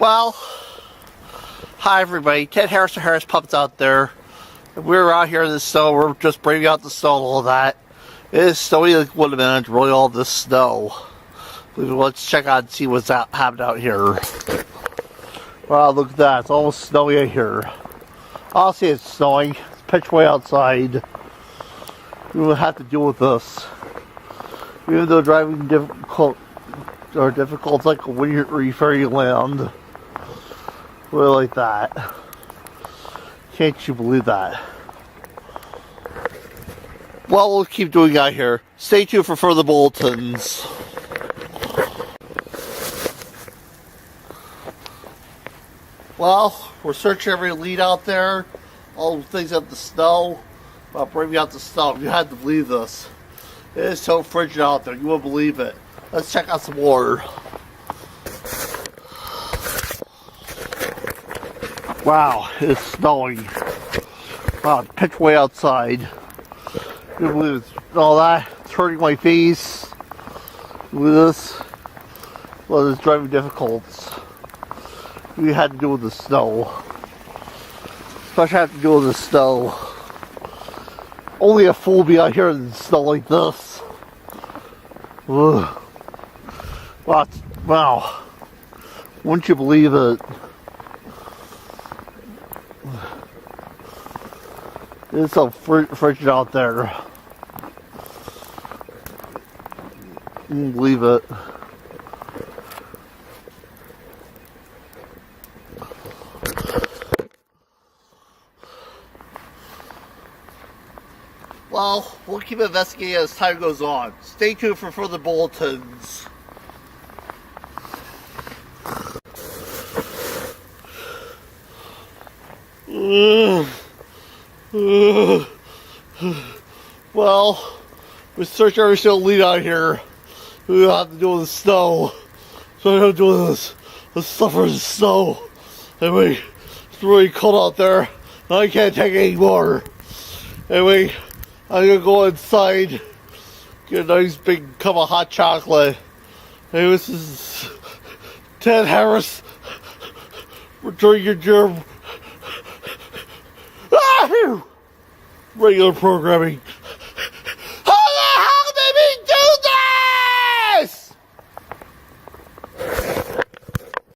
Well, hi everybody. Ted Harris of Harris Pups out there. We're out here in the snow. We're just bringing out the snow and all that. It is snowy like 1 minute, really all this snow. Let's check out and see what's happening out here. Wow, look at that. It's almost snowy out here. Honestly, it's snowing. It's pitch way outside. We will have to deal with this. Even though driving difficult, it's like when you're referring land. Really like that. Can't you believe that? Well, we'll keep doing out here. Stay tuned for further bulletins. Well, we're searching every lead out there. All the things out the snow. I'll bring out the snow. You had to believe this. It is so frigid out there. You won't believe it. Let's check out some more. Wow, it's snowing. Wow, it's pitch way outside. You don't believe it's all that. It's hurting my face. Look at this. Well, it's driving difficult. We had to do with the snow. Especially have to do with the snow. Only a fool be out here in snow like this. Ugh. Wow. Wouldn't you believe it? It's so frigid out there. You won't believe it. Well, we'll keep investigating as time goes on. Stay tuned for further bulletins. Well, we search every single lead out here. We don't have to deal with the snow. So I don't do this. Let's suffer the snow. Anyway, it's really cold out there. And I can't take it anymore. Anyway, I'm gonna go inside, get a nice big cup of hot chocolate. Hey, this is Ted Harris. Returning your germ. Regular programming.